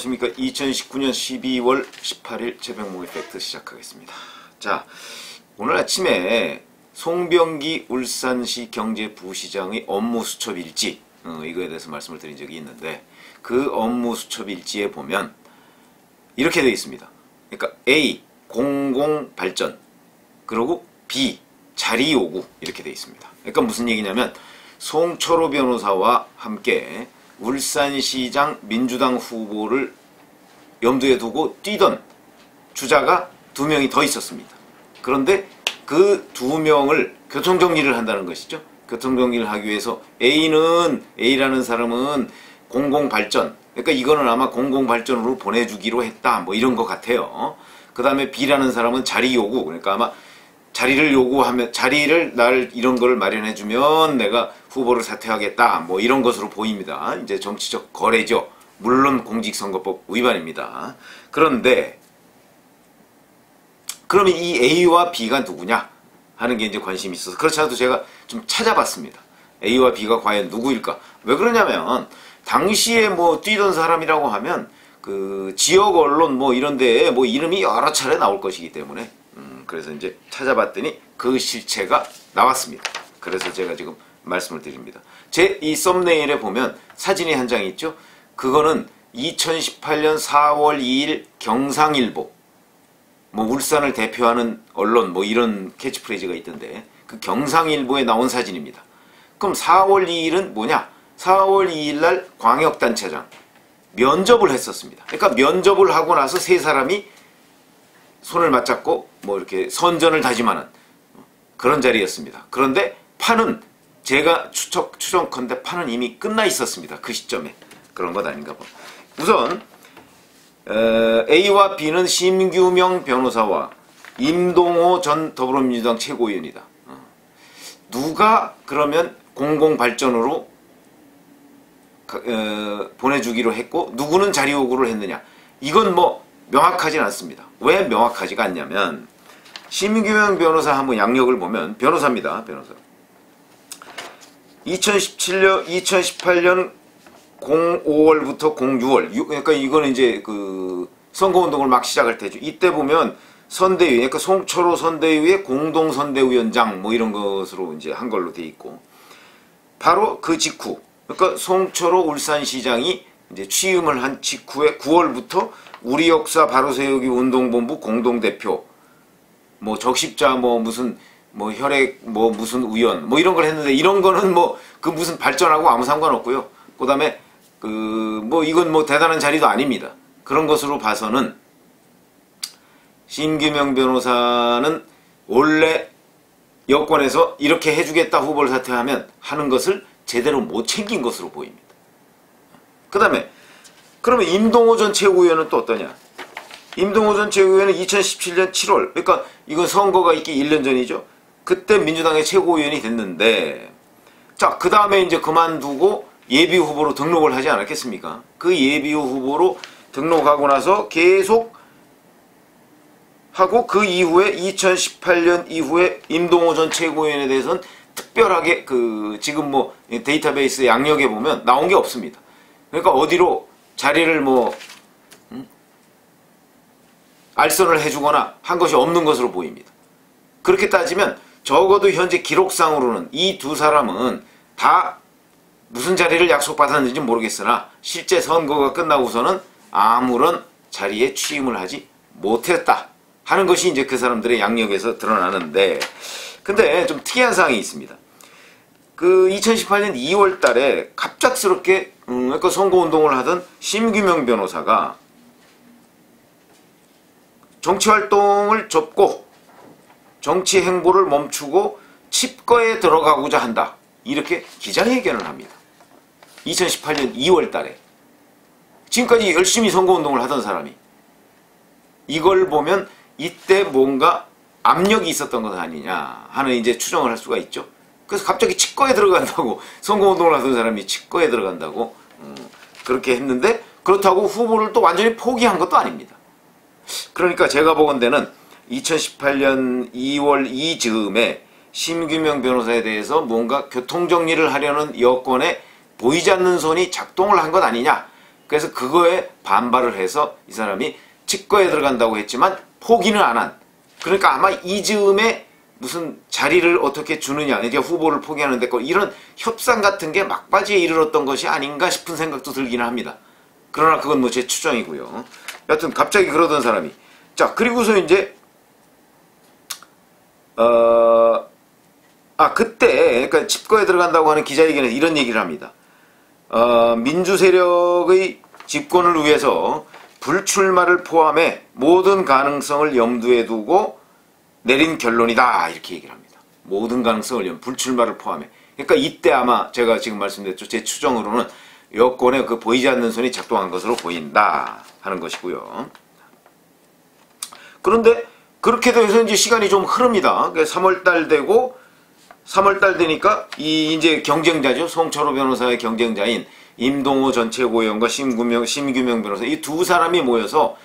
안녕하십니까. 2019년 12월 18일 최병목의 팩트 시작하겠습니다. 자, 오늘 아침에 송병기 울산시 경제부시장의 업무 수첩 일지, 이거에 대해서 말씀을 드린 적이 있는데, 그 업무 수첩 일지에 보면 이렇게 되어 있습니다. 그러니까 A. 공공발전, 그리고 B. 자리 요구, 이렇게 되어 있습니다. 그러니까 무슨 얘기냐면 송철호 변호사와 함께 울산시장 민주당 후보를 염두에 두고 뛰던 주자가 2명이 더 있었습니다. 그런데 그 2명을 교통정리를 한다는 것이죠. 교통정리를 하기 위해서 A라는 사람은 공공발전, 그러니까 이거는 아마 공공발전으로 보내주기로 했다, 뭐 이런 것 같아요. 그 다음에 B라는 사람은 자리 요구, 그러니까 아마 자리를 요구하면, 자리를 날 이런 거를 마련해주면 내가 후보를 사퇴하겠다, 뭐 이런 것으로 보입니다. 이제 정치적 거래죠. 물론 공직선거법 위반입니다. 그런데 그러면 이 A와 B가 누구냐 하는 게 이제 관심이 있어서, 그렇지 않아도 제가 좀 찾아봤습니다. A와 B가 과연 누구일까? 왜 그러냐면 당시에 뭐 뛰던 사람이라고 하면 그 지역 언론 뭐 이런 데에 뭐 이름이 여러 차례 나올 것이기 때문에 그래서 이제 찾아봤더니 그 실체가 나왔습니다. 그래서 제가 지금 말씀을 드립니다. 제 이 썸네일에 보면 사진이 한 장 있죠? 그거는 2018년 4월 2일 경상일보, 뭐 울산을 대표하는 언론 뭐 이런 캐치프레이즈가 있던데, 그 경상일보에 나온 사진입니다. 그럼 4월 2일은 뭐냐? 4월 2일 날 광역단체장 면접을 했었습니다. 그러니까 면접을 하고 나서 세 사람이 손을 맞잡고 뭐 이렇게 선전을 다짐하는 그런 자리였습니다. 그런데 판은 제가 추정컨대 판은 이미 끝나 있었습니다. 그 시점에. 그런 것 아닌가 봐. 우선 A와 B는 심규명 변호사와 임동호 전 더불어민주당 최고위원이다. 누가 그러면 공공발전으로 보내주기로 했고 누구는 자리 요구를 했느냐, 이건 뭐 명확하진 않습니다. 왜 명확하지가 않냐면 심규명 변호사 한번 양력을 보면, 변호사입니다. 변호사. 2018년 05월부터 06월, 그러니까 이거는 이제 그 선거운동을 막 시작할 때죠. 이때 보면 선대위, 그러니까 송철호 선대위의 공동선대위원장 뭐 이런 것으로 이제 한 걸로 돼 있고, 바로 그 직후, 그러니까 송철호 울산시장이 이제 취임을 한 직후에 9월부터 우리 역사 바로세우기 운동본부 공동대표, 뭐 적십자 뭐 무슨 뭐 혈액 뭐 무슨 의원 뭐 이런 걸 했는데, 이런 거는 뭐 그 무슨 발전하고 아무 상관없고요. 그 다음에 그 뭐 이건 뭐 대단한 자리도 아닙니다. 그런 것으로 봐서는 심규명 변호사는 원래 여권에서 이렇게 해주겠다, 후보를 사퇴하면 하는 것을 제대로 못 챙긴 것으로 보입니다. 그 다음에 그러면 임동호 전 최고위원은 또 어떠냐? 임동호 전 최고위원은 2017년 7월, 그러니까 이건 선거가 있기 1년 전이죠. 그때 민주당의 최고위원이 됐는데, 자, 그 다음에 이제 그만두고 예비 후보로 등록을 하지 않았겠습니까? 그 예비 후보로 등록하고 나서 계속 하고, 그 이후에 2018년 이후에 임동호 전 최고위원에 대해서는 특별하게 그 지금 뭐 데이터베이스 양력에 보면 나온 게 없습니다. 그러니까 어디로 자리를 뭐 알선을 해주거나 한 것이 없는 것으로 보입니다. 그렇게 따지면 적어도 현재 기록상으로는 이 두 사람은 다 무슨 자리를 약속받았는지 모르겠으나 실제 선거가 끝나고서는 아무런 자리에 취임을 하지 못했다 하는 것이 이제 그 사람들의 양력에서 드러나는데, 근데 좀 특이한 사항이 있습니다. 그 2018년 2월 달에 갑작스럽게 그러니까 선거운동을 하던 심규명 변호사가 정치활동을 접고 정치 행보를 멈추고 칩거에 들어가고자 한다, 이렇게 기자회견을 합니다. 2018년 2월 달에. 지금까지 열심히 선거운동을 하던 사람이. 이걸 보면 이때 뭔가 압력이 있었던 것 아니냐 하는 이제 추정을 할 수가 있죠. 그래서 갑자기 칩거에 들어간다고, 선거운동을 하던 사람이 칩거에 들어간다고 그렇게 했는데, 그렇다고 후보를 또 완전히 포기한 것도 아닙니다. 그러니까 제가 보건대는 2018년 2월 이즈음에 심규명 변호사에 대해서 뭔가 교통정리를 하려는 여권에 보이지 않는 손이 작동을 한 것 아니냐, 그래서 그거에 반발을 해서 이 사람이 치과에 들어간다고 했지만 포기는 안 한. 그러니까 아마 이 즈음에 무슨 자리를 어떻게 주느냐, 이게 후보를 포기하는데 이런 협상 같은 게 막바지에 이르렀던 것이 아닌가 싶은 생각도 들기는 합니다. 그러나 그건 뭐 제 추정이고요. 여하튼 갑자기 그러던 사람이, 자 그리고서 이제 그때 그러니까 치과에 들어간다고 하는 기자회견에서 이런 얘기를 합니다. 민주 세력의 집권을 위해서 불출마를 포함해 모든 가능성을 염두에 두고 내린 결론이다, 이렇게 얘기를 합니다. 모든 가능성을 불출마를 포함해. 그러니까 이때 아마 제가 지금 말씀드렸죠. 제 추정으로는 여권의 그 보이지 않는 손이 작동한 것으로 보인다 하는 것이고요. 그런데 그렇게 돼서 이제 시간이 좀 흐릅니다. 3월달 되고, 3월달 되니까 이제 경쟁자죠. 송철호 변호사의 경쟁자인 임동호 전 최고위원과 심규명 변호사, 이 두 사람이 모여서,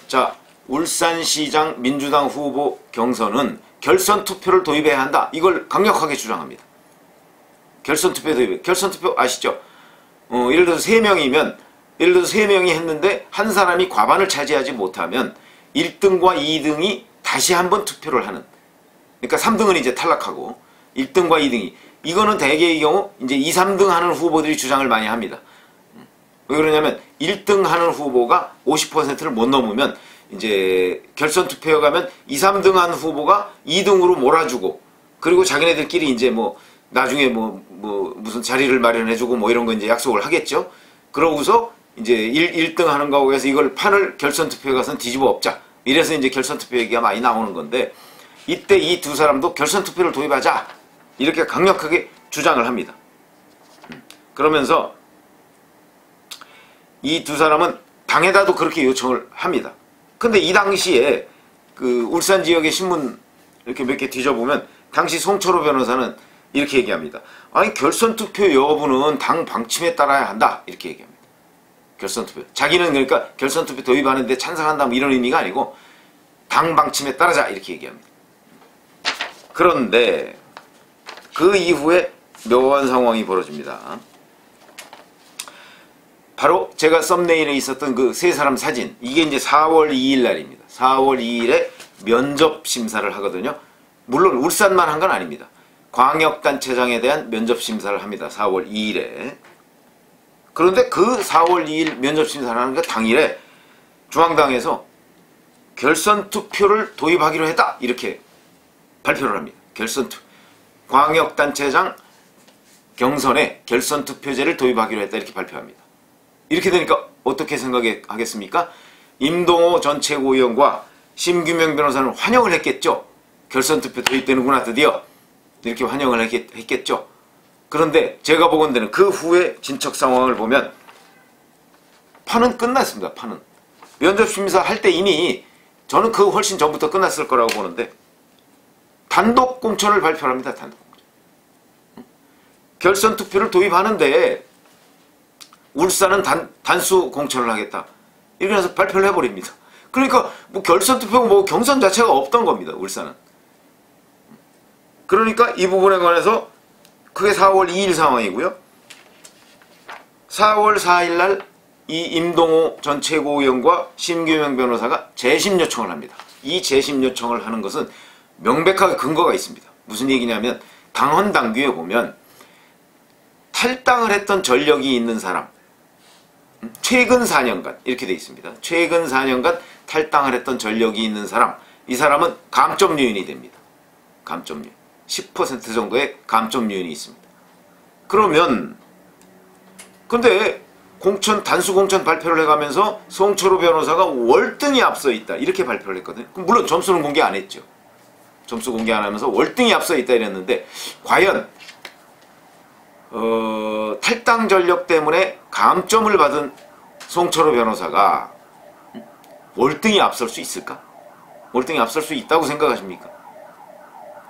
자 울산시장 민주당 후보 경선은 결선 투표를 도입해야 한다, 이걸 강력하게 주장합니다. 결선 투표 도입. 결선 투표 아시죠? 예를 들어서 3명이면, 예를 들어서 3명이 했는데 한 사람이 과반을 차지하지 못하면 1등과 2등이 다시 한번 투표를 하는. 그러니까 3등은 이제 탈락하고 1등과 2등이. 이거는 대개의 경우 이제 2, 3등 하는 후보들이 주장을 많이 합니다. 왜 그러냐면 1등 하는 후보가 50%를 못 넘으면 이제 결선 투표에 가면 2, 3등 한 후보가 2등으로 몰아주고, 그리고 자기네들끼리 이제 뭐 나중에 무슨 자리를 마련해주고 뭐 이런 거 이제 약속을 하겠죠. 그러고서 이제 1등 하는 거하고 해서 이걸 판을 결선 투표에 가서는 뒤집어 엎자. 이래서 이제 결선 투표 얘기가 많이 나오는 건데, 이때 이 두 사람도 결선 투표를 도입하자, 이렇게 강력하게 주장을 합니다. 그러면서 이 두 사람은 당에다도 그렇게 요청을 합니다. 근데 이 당시에 그 울산 지역의 신문 이렇게 몇 개 뒤져보면 당시 송철호 변호사는 이렇게 얘기합니다. 아니 결선 투표 여부는 당 방침에 따라야 한다, 이렇게 얘기합니다. 결선 투표. 자기는 그러니까 결선 투표 도입하는데 찬성한다 뭐 이런 의미가 아니고 당 방침에 따르자, 이렇게 얘기합니다. 그런데 그 이후에 묘한 상황이 벌어집니다. 바로 제가 썸네일에 있었던 그 세 사람 사진, 이게 이제 4월 2일 날입니다. 4월 2일에 면접 심사를 하거든요. 물론 울산만 한 건 아닙니다. 광역단체장에 대한 면접 심사를 합니다. 4월 2일에. 그런데 그 4월 2일 면접 심사를 하는 그 당일에 중앙당에서 결선 투표를 도입하기로 했다, 이렇게 발표를 합니다. 결선 투표. 광역단체장 경선에 결선 투표제를 도입하기로 했다, 이렇게 발표합니다. 이렇게 되니까 어떻게 생각하겠습니까? 임동호 전 최고위원과 심규명 변호사는 환영을 했겠죠. 결선 투표 도입되는구나 드디어, 이렇게 환영을 했겠죠. 그런데 제가 보건대는 그 후에 진척 상황을 보면 판은 끝났습니다. 판은 면접 심사 할 때 이미 저는 그 훨씬 전부터 끝났을 거라고 보는데 단독 공천을 발표합니다. 단독 공천. 결선 투표를 도입하는데 울산은 단수 공천을 하겠다, 이렇게 해서 발표를 해버립니다. 그러니까 뭐 결선 투표고 뭐 경선 자체가 없던 겁니다. 울산은. 그러니까 이 부분에 관해서 그게 4월 2일 상황이고요. 4월 4일 날 이 임동호 전 최고위원과 심규명 변호사가 재심 요청을 합니다. 이 재심 요청을 하는 것은 명백하게 근거가 있습니다. 무슨 얘기냐면 당헌 당규에 보면 탈당을 했던 전력이 있는 사람, 최근 4년간 이렇게 돼 있습니다. 최근 4년간 탈당을 했던 전력이 있는 사람, 이 사람은 감점 요인이 됩니다. 감점 요인. 10% 정도의 감점 요인이 있습니다. 그러면 근데 단수 공천 발표를 해가면서 송철호 변호사가 월등히 앞서 있다, 이렇게 발표를 했거든요. 물론 점수는 공개 안 했죠. 점수 공개 안 하면서 월등히 앞서 있다 이랬는데, 과연 탈당 전력 때문에 감점을 받은 송철호 변호사가 월등히 앞설 수 있을까? 월등히 앞설 수 있다고 생각하십니까?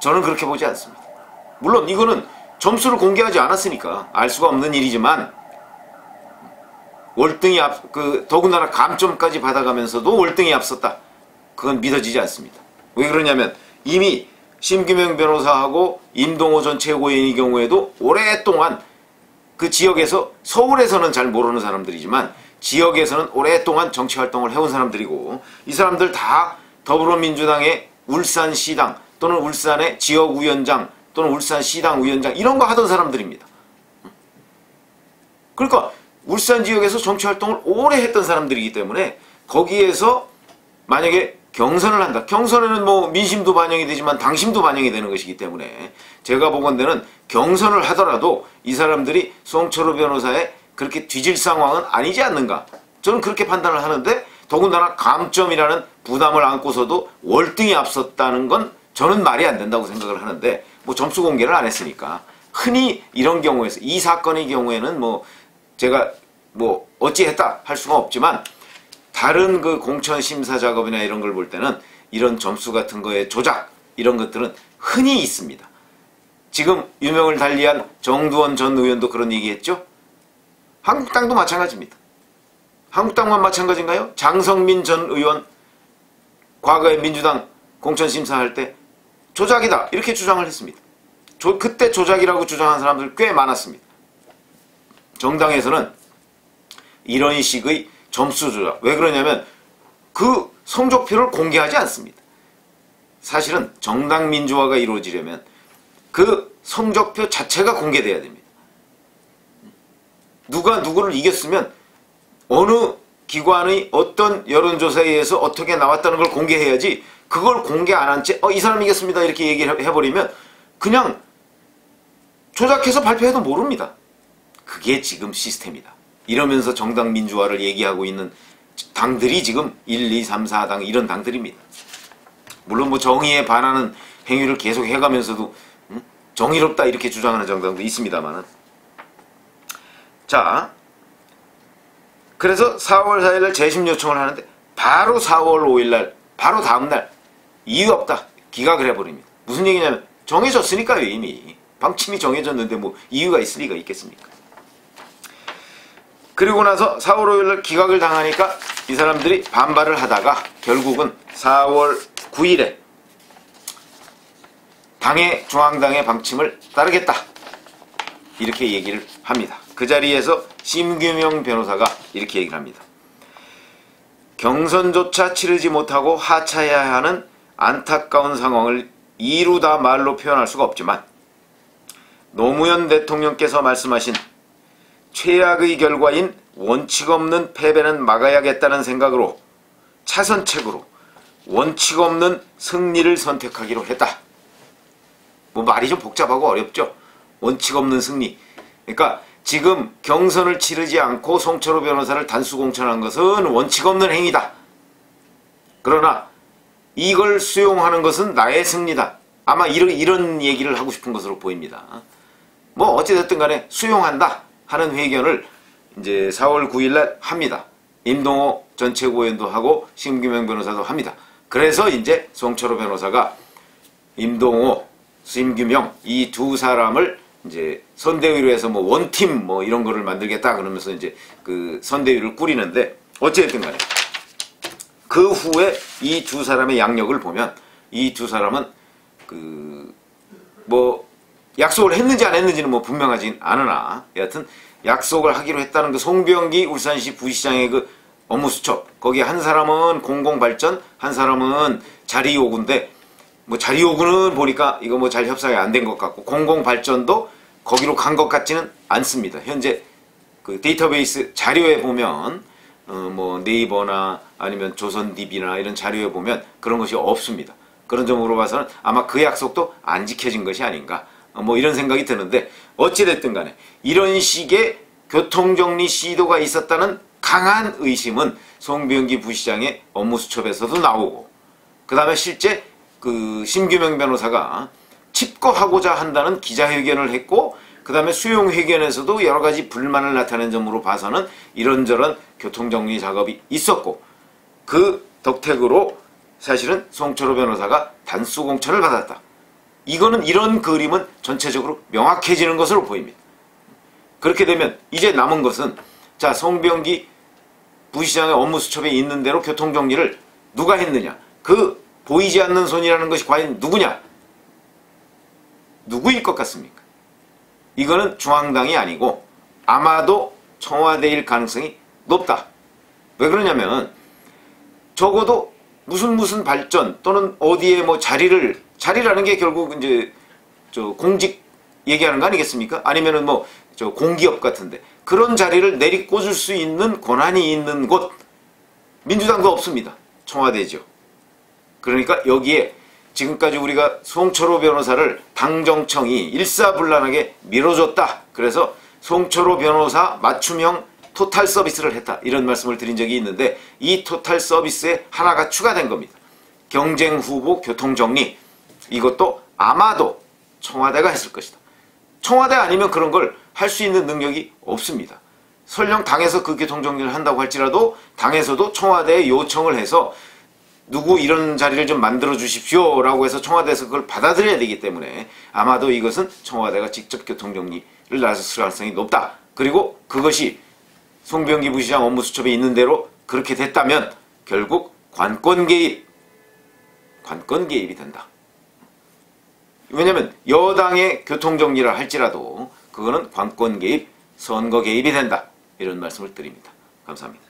저는 그렇게 보지 않습니다. 물론 이거는 점수를 공개하지 않았으니까 알 수가 없는 일이지만, 월등히 더군다나 감점까지 받아가면서도 월등히 앞섰다, 그건 믿어지지 않습니다. 왜 그러냐면 이미 심규명 변호사하고 임동호 전 최고위원의 경우에도 오랫동안 그 지역에서, 서울에서는 잘 모르는 사람들이지만 지역에서는 오랫동안 정치 활동을 해온 사람들이고 이 사람들 다 더불어민주당의 울산시당 또는 울산의 지역위원장 또는 울산시당 위원장 이런 거 하던 사람들입니다. 그러니까 울산 지역에서 정치 활동을 오래 했던 사람들이기 때문에 거기에서 만약에 경선을 한다. 경선에는 뭐 민심도 반영이 되지만 당심도 반영이 되는 것이기 때문에 제가 보건대는 경선을 하더라도 이 사람들이 송철호 변호사의 그렇게 뒤질 상황은 아니지 않는가. 저는 그렇게 판단을 하는데 더군다나 감점이라는 부담을 안고서도 월등히 앞섰다는 건 저는 말이 안 된다고 생각을 하는데 뭐 점수 공개를 안 했으니까 흔히 이런 경우에서 이 사건의 경우에는 뭐 제가 뭐 어찌했다 할 수가 없지만 다른 그 공천 심사 작업이나 이런 걸 볼 때는 이런 점수 같은 거의 조작 이런 것들은 흔히 있습니다. 지금 유명을 달리한 정두원 전 의원도 그런 얘기했죠. 한국당도 마찬가지입니다. 한국당만 마찬가지인가요? 장성민 전 의원 과거에 민주당 공천 심사할 때 조작이다 이렇게 주장을 했습니다. 그때 조작이라고 주장한 사람들 꽤 많았습니다. 정당에서는 이런 식의 점수 조작 왜 그러냐면 그 성적표를 공개하지 않습니다. 사실은 정당 민주화가 이루어지려면 그 성적표 자체가 공개돼야 됩니다. 누가 누구를 이겼으면 어느 기관의 어떤 여론조사에 의해서 어떻게 나왔다는 걸 공개해야지 그걸 공개 안 한 채 이 사람 이겼습니다 이렇게 얘기를 해버리면 그냥 조작해서 발표해도 모릅니다. 그게 지금 시스템이다. 이러면서 정당 민주화를 얘기하고 있는 당들이 지금 1, 2, 3, 4당 이런 당들입니다. 물론 뭐 정의에 반하는 행위를 계속 해가면서도 정의롭다 이렇게 주장하는 정당도 있습니다만은 자 그래서 4월 4일날 재심 요청을 하는데 바로 4월 5일날 바로 다음날 이유 없다 기각을 해버립니다. 무슨 얘기냐면 정해졌으니까요. 이미 방침이 정해졌는데 뭐 이유가 있을 리가 있겠습니까? 그리고 나서 4월 5일날 기각을 당하니까 이 사람들이 반발을 하다가 결국은 4월 9일에 당의 중앙당의 방침을 따르겠다 이렇게 얘기를 합니다. 그 자리에서 심규명 변호사가 이렇게 얘기를 합니다. 경선조차 치르지 못하고 하차해야 하는 안타까운 상황을 이루다 말로 표현할 수가 없지만 노무현 대통령께서 말씀하신 최악의 결과인 원칙 없는 패배는 막아야겠다는 생각으로 차선책으로 원칙 없는 승리를 선택하기로 했다. 뭐 말이 좀 복잡하고 어렵죠. 원칙 없는 승리. 그러니까 지금 경선을 치르지 않고 송철호 변호사를 단수 공천한 것은 원칙 없는 행위다. 그러나 이걸 수용하는 것은 나의 승리다. 아마 이런 얘기를 하고 싶은 것으로 보입니다. 뭐 어찌됐든 간에 수용한다 하는 회견을 이제 4월 9일날 합니다. 임동호 전 최고위원도 하고 심규명 변호사도 합니다. 그래서 이제 송철호 변호사가 임동호, 심규명 이 두 사람을 이제 선대위로 해서 뭐 원팀 뭐 이런 거를 만들겠다 그러면서 이제 그 선대위를 꾸리는데 어찌됐든 간에 그 후에 이 두 사람의 양력을 보면 이 두 사람은 그 뭐 약속을 했는지 안 했는지는 뭐 분명하진 않으나 여하튼 약속을 하기로 했다는 그 송병기 울산시 부시장의 그 업무 수첩 거기에 한 사람은 공공발전 한 사람은 자리요구인데 뭐 자리요구는 보니까 이거 뭐 잘 협상이 안 된 것 같고 공공발전도 거기로 간 것 같지는 않습니다. 현재 그 데이터베이스 자료에 보면 뭐 네이버나 아니면 조선DB나 이런 자료에 보면 그런 것이 없습니다. 그런 점으로 봐서는 아마 그 약속도 안 지켜진 것이 아닌가 뭐 이런 생각이 드는데 어찌됐든 간에 이런 식의 교통정리 시도가 있었다는 강한 의심은 송병기 부시장의 업무수첩에서도 나오고 그 다음에 실제 그 심규명 변호사가 칩거하고자 한다는 기자회견을 했고 그 다음에 수용회견에서도 여러가지 불만을 나타낸 점으로 봐서는 이런저런 교통정리 작업이 있었고 그 덕택으로 사실은 송철호 변호사가 단수 공천을 받았다. 이거는 이런 그림은 전체적으로 명확해지는 것으로 보입니다. 그렇게 되면 이제 남은 것은 자 송병기 부시장의 업무수첩에 있는 대로 교통정리를 누가 했느냐 그 보이지 않는 손이라는 것이 과연 누구냐 누구일 것 같습니까? 이거는 중앙당이 아니고 아마도 청와대일 가능성이 높다 왜 그러냐면 적어도 무슨 발전 또는 어디에 뭐 자리라는 게 결국 이제 저 공직 얘기하는 거 아니겠습니까? 아니면은 뭐 저 공기업 같은데 그런 자리를 내리꽂을 수 있는 권한이 있는 곳 민주당도 없습니다. 청와대죠. 그러니까 여기에 지금까지 우리가 송철호 변호사를 당정청이 일사불란하게 밀어줬다. 그래서 송철호 변호사 맞춤형 토탈 서비스를 했다. 이런 말씀을 드린 적이 있는데 이 토탈 서비스에 하나가 추가된 겁니다. 경쟁 후보 교통정리. 이것도 아마도 청와대가 했을 것이다. 청와대 아니면 그런 걸 할 수 있는 능력이 없습니다. 설령 당에서 그 교통정리를 한다고 할지라도 당에서도 청와대에 요청을 해서 누구 이런 자리를 좀 만들어 주십시오 라고 해서 청와대에서 그걸 받아들여야 되기 때문에 아마도 이것은 청와대가 직접 교통정리를 나섰을 가능성이 높다. 그리고 그것이 송병기 부시장 업무수첩에 있는 대로 그렇게 됐다면 결국 관권 개입이 된다. 왜냐하면 여당의 교통정리를 할지라도 그거는 관권 개입, 선거 개입이 된다. 이런 말씀을 드립니다. 감사합니다.